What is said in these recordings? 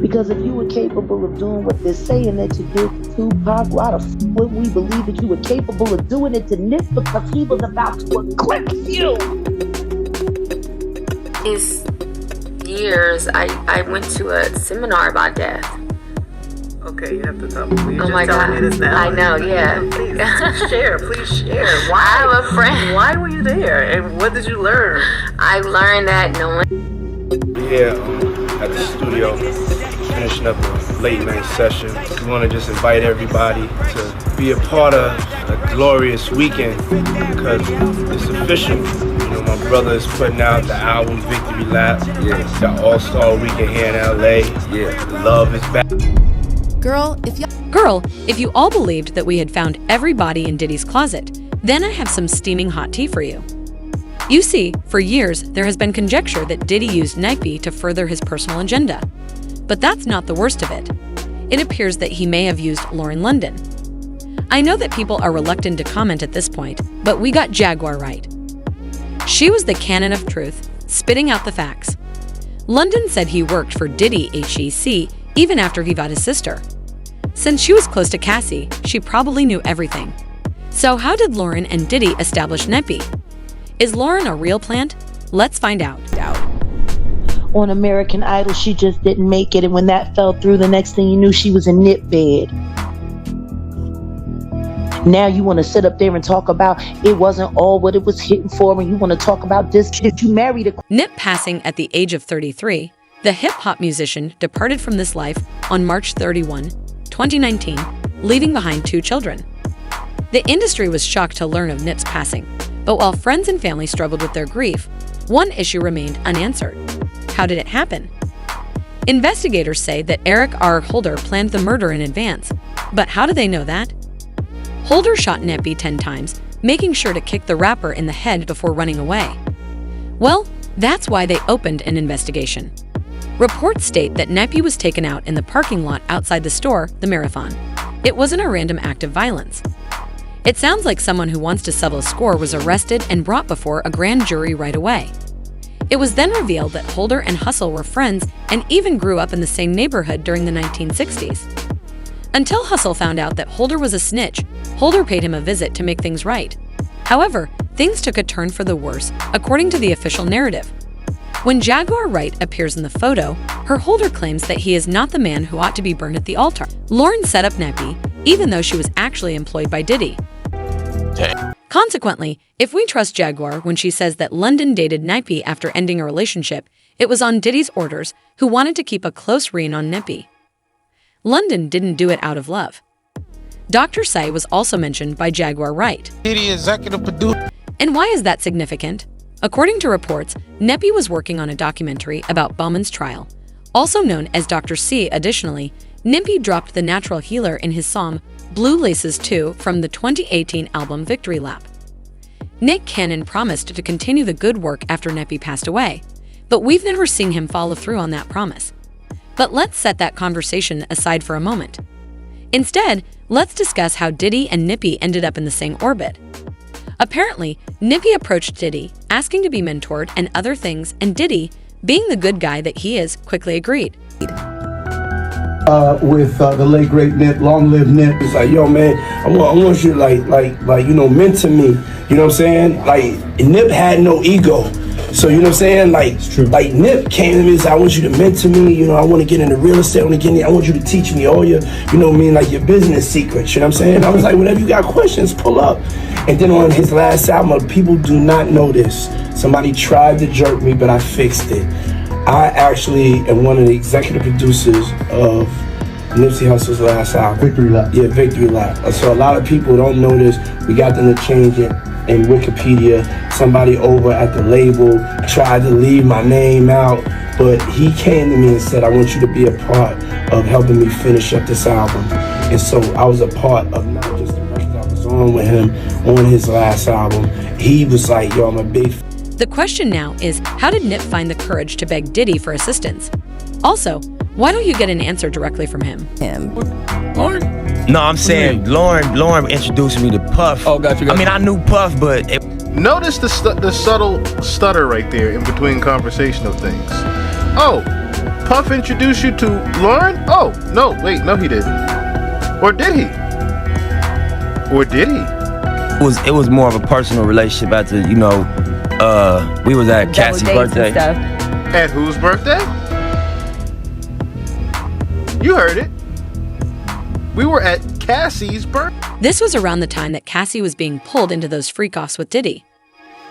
Because if you were capable of doing what they're saying that you did to Tupac, why the f would we believe that you were capable of doing it to Nip because he was about to eclipse you? These years, I went to a seminar about death. Okay, you have to tell me. Oh my God. I know, yeah. Please share. Why? I have a friend. Why were you there? And what did you learn? I learned that no one... Yeah, at the studio, finishing up a late night session. We want to just invite everybody to be a part of a glorious weekend because it's official. You know, my brother is putting out the album Victory Lap. Yeah. The All-Star Weekend here in LA. Yeah. Love is back. Girl, if you all believed that we had found every body in Diddy's closet, then I have some steaming hot tea for you. You see, for years, there has been conjecture that Diddy used Nipsey to further his personal agenda. But that's not the worst of it. It appears that he may have used Lauren London. I know that people are reluctant to comment at this point, but we got Jaguar right. She was the canon of truth, spitting out the facts. London said he worked for Diddy HEC even after he got his sister. Since she was close to Cassie, she probably knew everything. So how did Lauren and Diddy establish Nipsey? Is Lauren a real plant? Let's find out. On American Idol, she just didn't make it, and when that fell through, the next thing you knew, she was a Nip bed. Now you want to sit up there and talk about it wasn't all what it was hitting for, and you want to talk about this kid you married a... Nip passing at the age of 33, the hip-hop musician departed from this life on March 31, 2019, leaving behind 2 children. The industry was shocked to learn of Nip's passing, but while friends and family struggled with their grief, one issue remained unanswered. How did it happen? Investigators say that Eric R. Holder planned the murder in advance, but how do they know that? Holder shot Nipsey 10 times, making sure to kick the rapper in the head before running away. Well, that's why they opened an investigation. Reports state that Nipsey was taken out in the parking lot outside the store, the Marathon. It wasn't a random act of violence. It sounds like someone who wants to settle a score was arrested and brought before a grand jury right away. It was then revealed that Holder and Hussle were friends and even grew up in the same neighborhood during the 1960s. Until Hussle found out that Holder was a snitch, Holder paid him a visit to make things right. However, things took a turn for the worse, according to the official narrative. When Jaguar Wright appears in the photo, her Holder claims that he is not the man who ought to be burned at the altar. Lauren set up Nipsey, even though she was actually employed by Diddy. Consequently, if we trust Jaguar when she says that London dated Nipsey after ending a relationship, it was on Diddy's orders, who wanted to keep a close rein on Nipsey. London didn't do it out of love. Dr. Say was also mentioned by Jaguar Wright. Diddy executive producer. And why is that significant? According to reports, Nipsey was working on a documentary about Bowman's trial. Also known as Dr. C. Additionally, Nipsey dropped the natural healer in his song Blue Laces 2 from the 2018 album Victory Lap. Nick Cannon promised to continue the good work after Nipsey passed away, but we've never seen him follow through on that promise. But let's set that conversation aside for a moment. Instead, let's discuss how Diddy and Nipsey ended up in the same orbit. Apparently, Nipsey approached Diddy, asking to be mentored and other things, and Diddy, being the good guy that he is, quickly agreed. With the late great Nip, long live Nip. It's like, yo man, I want you to like you know, mentor me. You know what I'm saying? Like Nip had no ego. So you know what I'm saying? Like Nip came to me and said, I want you to mentor me, you know, I want to get into real estate, I want you to teach me all your, you know what I mean, like your business secrets, you know what I'm saying? I was like, whenever you got questions, pull up. And then on his last album, people do not know this. Somebody tried to jerk me, but I fixed it. I actually am one of the executive producers of Nipsey Hussle's last album. Victory Lap. Yeah, Victory Lap. So a lot of people don't know this. We got them to change it in Wikipedia. Somebody over at the label tried to leave my name out, but he came to me and said, I want you to be a part of helping me finish up this album. And so I was a part of not just the record I was on with him on his last album. He was like, yo, I'm a big... The question now is, how did Nip find the courage to beg Diddy for assistance? Also, why don't you get an answer directly from him? Lauren? No, I'm saying Lauren introduced me to Puff. Oh, got you. I mean, I knew Puff, but... Notice the subtle stutter right there in between conversation of things. Oh, Puff introduce you to Lauren? Oh, no, wait, no he didn't. Or did he? Or did he? It was more of a personal relationship after, we was at Cassie's birthday. At whose birthday? You heard it. We were at Cassie's birthday. This was around the time that Cassie was being pulled into those freak-offs with Diddy.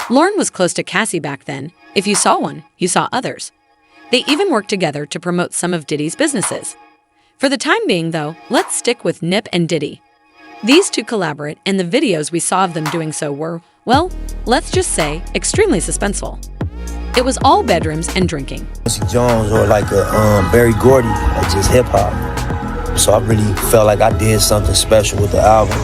Lauren was close to Cassie back then. If you saw one, you saw others. They even worked together to promote some of Diddy's businesses. For the time being, though, let's stick with Nip and Diddy. These two collaborate, and the videos we saw of them doing so were, well, let's just say, extremely suspenseful. It was all bedrooms and drinking. Quincy Jones or like a Barry Gordy, like just hip hop. So I really felt like I did something special with the album.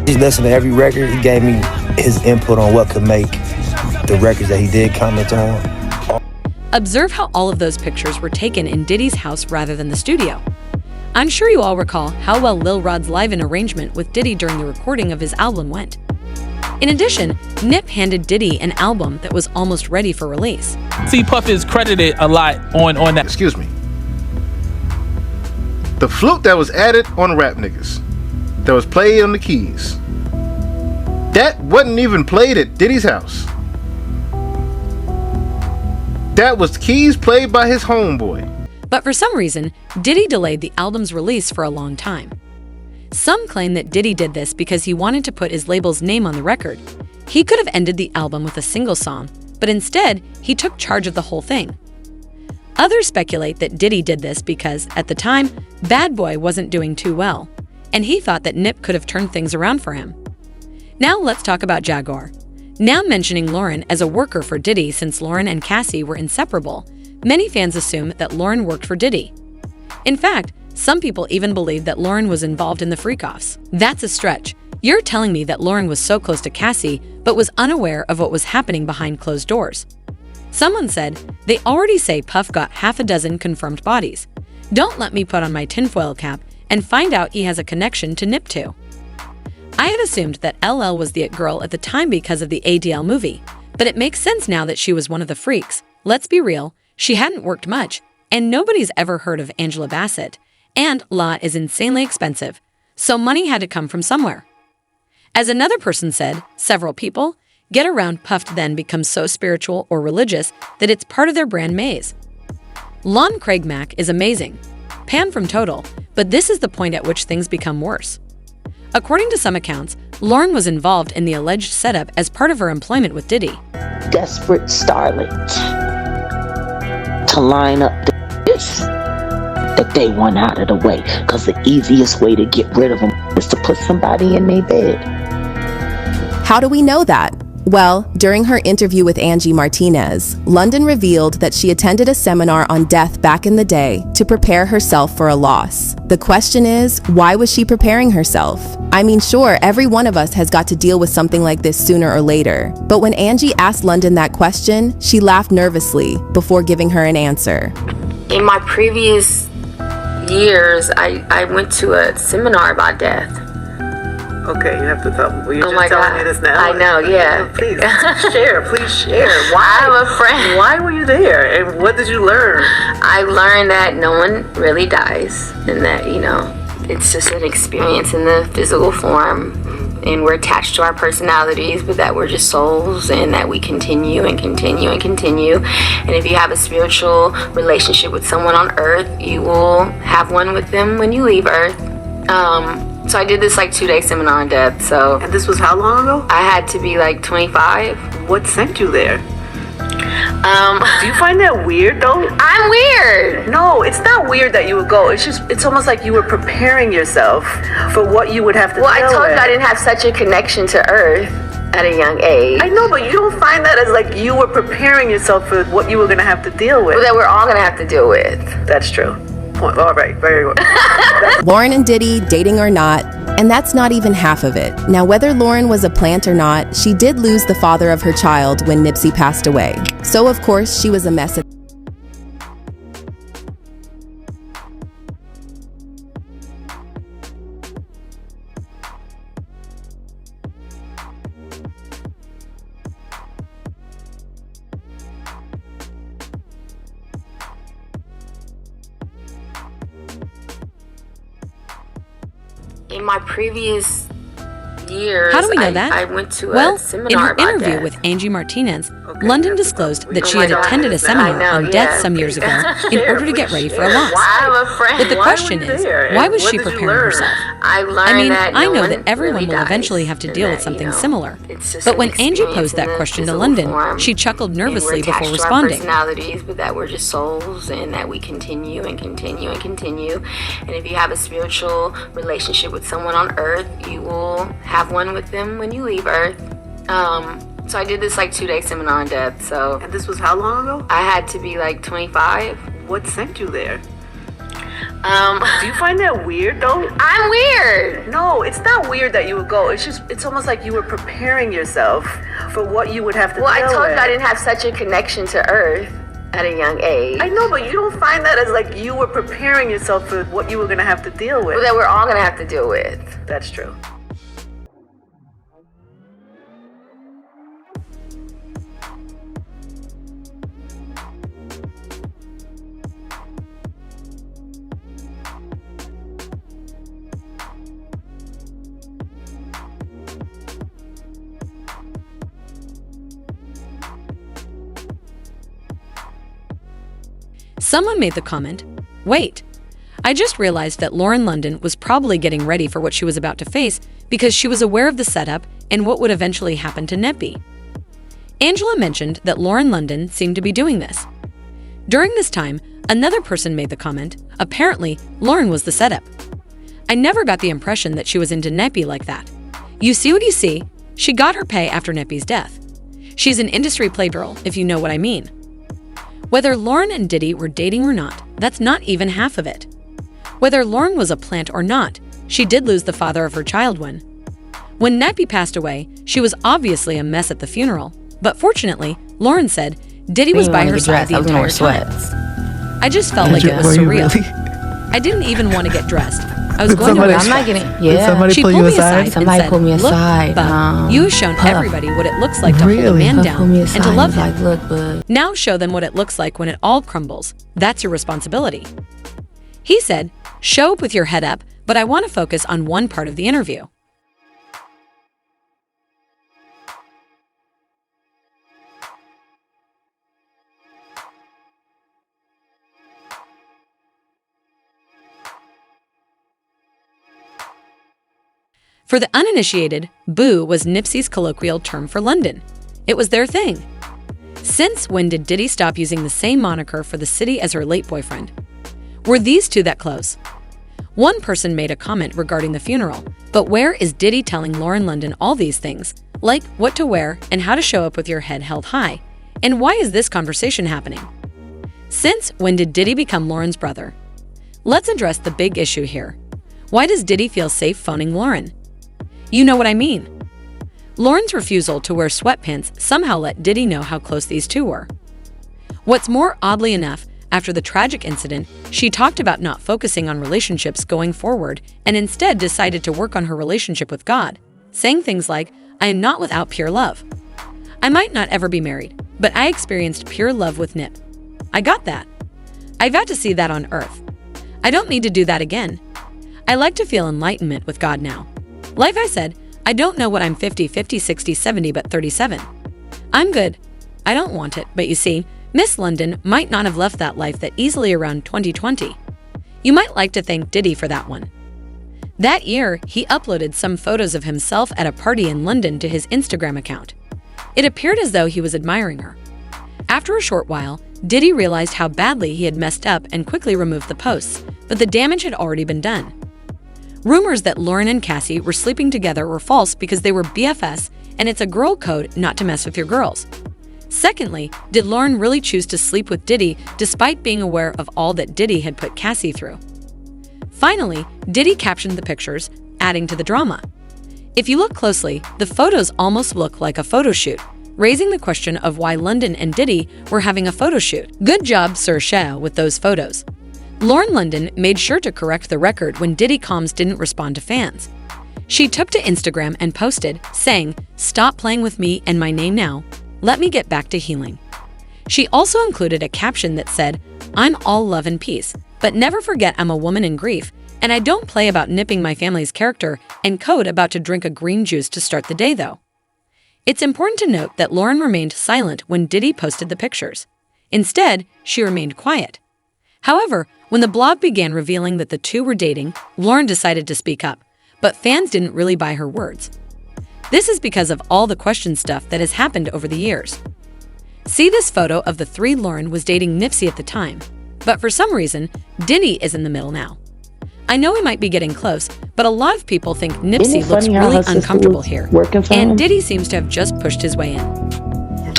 He listened to every record. He gave me his input on what could make the records that he did comment on. Observe how all of those pictures were taken in Diddy's house rather than the studio. I'm sure you all recall how well Lil Rod's live-in arrangement with Diddy during the recording of his album went. In addition, Nip handed Diddy an album that was almost ready for release. See, Puff is credited a lot on that. Excuse me. The flute that was added on Rap Niggas, that was played on the keys, that wasn't even played at Diddy's house. That was keys played by his homeboy. But for some reason, Diddy delayed the album's release for a long time. Some claim that Diddy did this because he wanted to put his label's name on the record. He could have ended the album with a single song, but instead, he took charge of the whole thing. Others speculate that Diddy did this because, at the time, Bad Boy wasn't doing too well, and he thought that Nip could have turned things around for him. Now let's talk about Jaguar. Now mentioning Lauren as a worker for Diddy since Lauren and Cassie were inseparable, many fans assume that Lauren worked for Diddy. In fact, some people even believe that Lauren was involved in the freak-offs. That's a stretch. You're telling me that Lauren was so close to Cassie, but was unaware of what was happening behind closed doors. Someone said, they already say Puff got half a dozen confirmed bodies. Don't let me put on my tinfoil cap and find out he has a connection to Nip too. I had assumed that LL was the it girl at the time because of the ADL movie, but it makes sense now that she was one of the freaks. Let's be real, she hadn't worked much, and nobody's ever heard of Angela Bassett, and La is insanely expensive, so money had to come from somewhere. As another person said, several people, Get Around Puff then becomes so spiritual or religious that it's part of their brand maze. Lon Craig Mack is amazing, Pan from Total, but this is the point at which things become worse. According to some accounts, Lauren was involved in the alleged setup as part of her employment with Diddy. Desperate starlet to line up this that they want out of the way, because the easiest way to get rid of them is to put somebody in their bed. How do we know that? Well, during her interview with Angie Martinez, London revealed that she attended a seminar on death back in the day to prepare herself for a loss. The question is, why was she preparing herself? I mean, sure, every one of us has got to deal with something like this sooner or later. But when Angie asked London that question, she laughed nervously before giving her an answer. In my previous years, I went to a seminar about death. Okay, you have to tell me. Well, you're Oh just my telling God. me this now. I know, yeah. Please share. Please share. I have a friend. Why were you there? And what did you learn? I learned that no one really dies, and that, it's just an experience in the physical form, and we're attached to our personalities, but that we're just souls, and that we continue and continue and continue. And if you have a spiritual relationship with someone on earth, you will have one with them when you leave earth. So I did this 2-day seminar on death. So And this was how long ago? I had to be 25. What sent you there? Do Do you find that weird though? I'm weird. No, it's not weird that you would go. It's almost like you were preparing yourself for what you would have to Well, I deal told with. you I didn't have such a connection to Earth at a young age. I know, but you don't find that as you were preparing yourself for what you were going to have to deal with. That we're all gonna have to deal with. That's true. Point. All right, very good. Lauren and Diddy, dating or not, and that's not even half of it. Now, whether Lauren was a plant or not, she did lose the father of her child when Nipsey passed away. So, of course, she was a mess. In my previous years, How do we know that? I went to well, a seminar in her about interview death. with Angie Martinez, London disclosed that she Oh my had God. attended a seminar I know, on death yeah. some years ago in order to get ready for a loss. I have a friend. But the Why question were you is, there? why was What she did you preparing learn? herself? I learned I mean, that I no know one that everyone really will dies, eventually have to and deal that, with something you know, similar. it's just But an when Angie experience posed in that the question to physical London, form, she chuckled and nervously we're before attached to our responding. personalities, but that we're just souls, and that we continue and continue and continue. And if you have a spiritual relationship with someone on Earth, you will have one with them when you leave Earth. So I did this like 2-day seminar on death. So And this was how long ago? I had to be like 25. What sent you there? Do you find that weird though? I'm weird. No, it's not weird that you would go. It's almost like you were preparing yourself for what you would have to Well, I deal told with. you I didn't have such a connection to Earth at a young age. I know, but you don't find that as like you were preparing yourself for what you were going to have to deal with. Well, that we're all gonna have to deal with. That's true. Someone made the comment, "Wait, I just realized that Lauren London was probably getting ready for what she was about to face because she was aware of the setup and what would eventually happen to Nipsey." Angela mentioned that Lauren London seemed to be doing this. During this time, another person made the comment, apparently Lauren was the setup. "I never got the impression that she was into Nipsey like that. You see what you see? She got her pay after Nipsey's death. She's an industry playgirl, if you know what I mean." Whether Lauren and Diddy were dating or not, that's not even half of it. Whether Lauren was a plant or not, she did lose the father of her child when Nipsey passed away, she was obviously a mess at the funeral. But fortunately, Lauren said Diddy was by her side the entire time. I just felt like it was surreal. I didn't even want to get dressed. I was going to wear sweats. Did somebody She pull pulled you me aside and Somebody said, pulled me aside. "Look, bub, you have shown Puff. everybody what it looks like to hold a man Puff down pulled me and to aside. love He was him. like, "Look, bud." Now show them what it looks like when it all crumbles. That's your responsibility." He said, "Show up with your head up, but I want to focus on one part of the interview." For the uninitiated, boo was Nipsey's colloquial term for London. It was their thing. Since when did Diddy stop using the same moniker for the city as her late boyfriend? Were these two that close? One person made a comment regarding the funeral, but where is Diddy telling Lauren London all these things, like what to wear and how to show up with your head held high? And why is this conversation happening? Since when did Diddy become Lauren's brother? Let's address the big issue here. Why does Diddy feel safe phoning Lauren? You know what I mean. Lauren's refusal to wear sweatpants somehow let Diddy know how close these two were. What's more, oddly enough, after the tragic incident, she talked about not focusing on relationships going forward and instead decided to work on her relationship with God, saying things like, "I am not without pure love. I might not ever be married, but I experienced pure love with Nip. I got that. I got to see that on earth. I don't need to do that again. I like to feel enlightenment with God now. Like I said, I don't know what I'm 50, 50, 60, 70, but 37. I'm good. I don't want it, but you see, Miss London might not have left that life that easily around 2020. You might like to thank Diddy for that one." That year, he uploaded some photos of himself at a party in London to his Instagram account. It appeared as though he was admiring her. After a short while, Diddy realized how badly he had messed up and quickly removed the posts, but the damage had already been done. Rumors that Lauren and Cassie were sleeping together were false because they were BFS, and it's a girl code not to mess with your girls. Secondly, did Lauren really choose to sleep with Diddy despite being aware of all that Diddy had put Cassie through? Finally, Diddy captioned the pictures, adding to the drama. If you look closely, the photos almost look like a photo shoot, raising the question of why London and Diddy were having a photo shoot. Good job, Sir Shah, with those photos. Lauren London made sure to correct the record when Diddy Combs didn't respond to fans. She took to Instagram and posted, saying, "Stop playing with me and my name now. Let me get back to healing." She also included a caption that said, "I'm all love and peace, but never forget I'm a woman in grief, And I don't play about nipping my family's character and code about to drink a green juice to start the day, though. It's important to note that Lauren remained silent when Diddy posted the pictures. Instead, she remained quiet. However, when the blog began revealing that the two were dating, Lauren decided to speak up, but fans didn't really buy her words. This is because of all the question stuff that has happened over the years. See this photo of the three. Lauren was dating Nipsey at the time, but for some reason, Diddy is in the middle now. I know we might be getting close, but a lot of people think Nipsey looks really uncomfortable here, and Diddy seems to have just pushed his way in.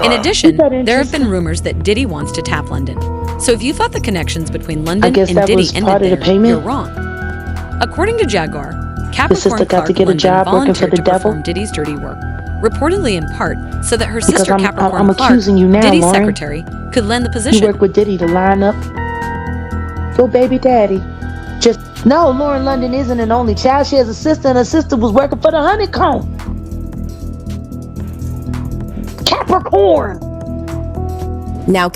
In addition, there have been rumors that Diddy wants to tap London. So if you thought the connections between London and Diddy ended there, you're wrong. According to Jaguar, Capricorn Clark London volunteered to perform Diddy's dirty work, reportedly in part so that her sister Capricorn Clark, Diddy's secretary, could land the position. You work with Diddy to line up your baby daddy. No, Lauren London isn't an only child. She has a sister, and her sister was working for the honeycomb. Capricorn. Now,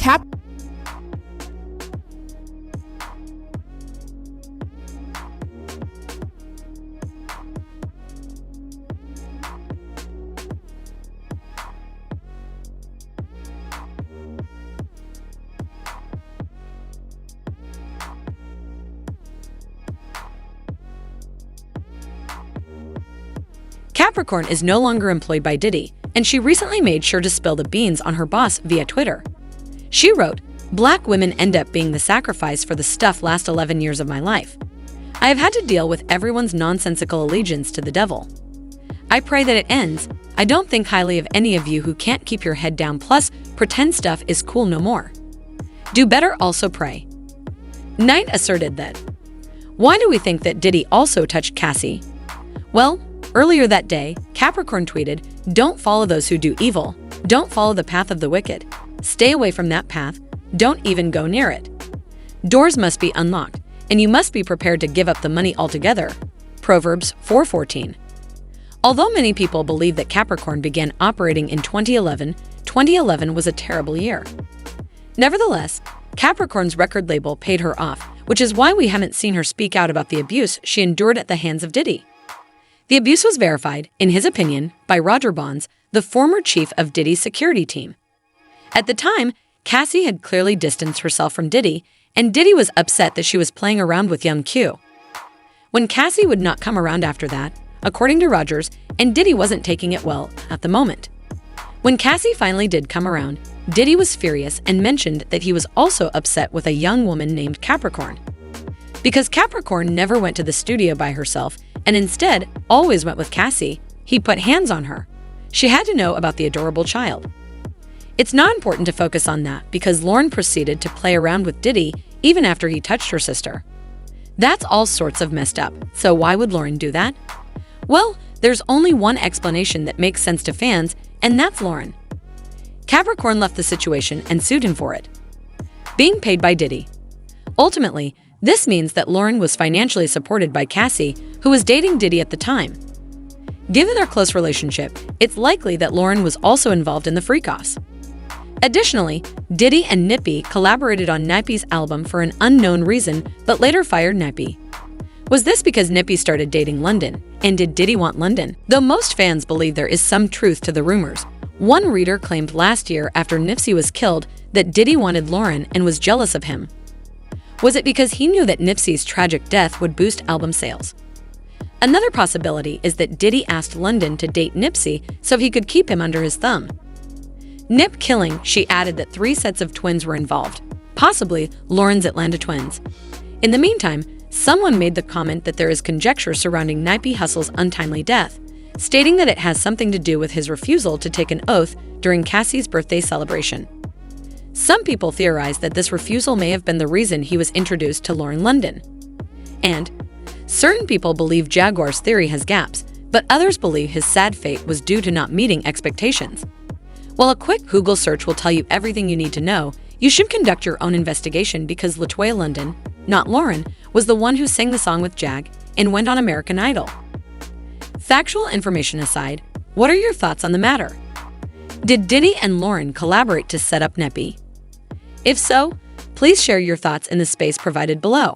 Capricorn is no longer employed by Diddy, and she recently made sure to spill the beans on her boss via Twitter. She wrote, "Black women end up being the sacrifice for the stuff last 11 years of my life. I have had to deal with everyone's nonsensical allegiance to the devil. I pray that it ends. I don't think highly of any of you who can't keep your head down, plus pretend stuff is cool no more. Do better, also pray." Knight asserted that, "Why do we think that Diddy also touched Cassie? Well, earlier that day, Capricorn tweeted, 'Don't follow those who do evil. Don't follow the path of the wicked. Stay away from that path. Don't even go near it. Doors must be unlocked, and you must be prepared to give up the money altogether.' Proverbs 4:14. Although many people believe that Capricorn began operating in 2011 was a terrible year. Nevertheless, Capricorn's record label paid her off, which is why we haven't seen her speak out about the abuse she endured at the hands of Diddy. The abuse was verified, in his opinion, by Roger Bonds, the former chief of Diddy's security team. At the time, Cassie had clearly distanced herself from Diddy, and Diddy was upset that she was playing around with young Q. When Cassie would not come around after that, according to Rogers, and Diddy wasn't taking it well at the moment. When Cassie finally did come around, Diddy was furious and mentioned that he was also upset with a young woman named Capricorn. Because Capricorn never went to the studio by herself and instead always went with Cassie, he put hands on her. She had to know about the adorable child. It's not important to focus on that because Lauren proceeded to play around with Diddy even after he touched her sister. That's all sorts of messed up, so why would Lauren do that? Well, there's only one explanation that makes sense to fans, and that's Lauren. Capricorn left the situation and sued him for it. Being paid by Diddy. Ultimately, this means that Lauren was financially supported by Cassie, who was dating Diddy at the time. Given their close relationship, it's likely that Lauren was also involved in the freak-offs. Additionally, Diddy and Nipsey collaborated on Nipsey's album for an unknown reason, but later fired Nipsey. Was this because Nipsey started dating London? And did Diddy want London? Though most fans believe there is some truth to the rumors, one reader claimed last year after Nipsey was killed that Diddy wanted Lauren and was jealous of him. Was it because he knew that Nipsey's tragic death would boost album sales? Another possibility is that Diddy asked London to date Nipsey so he could keep him under his thumb. Nip killing, she added that 3 sets of twins were involved, possibly Lauren's Atlanta twins. In the meantime, someone made the comment that there is conjecture surrounding Nipsey Hussle's untimely death, stating that it has something to do with his refusal to take an oath during Cassie's birthday celebration. Some people theorize that this refusal may have been the reason he was introduced to Lauren London. And certain people believe Jaguar's theory has gaps, but others believe his sad fate was due to not meeting expectations. While a quick Google search will tell you everything you need to know, you should conduct your own investigation because LaToya London, not Lauren, was the one who sang the song with Jag and went on American Idol. Factual information aside, what are your thoughts on the matter? Did Diddy and Lauren collaborate to set up Nipsey? If so, please share your thoughts in the space provided below.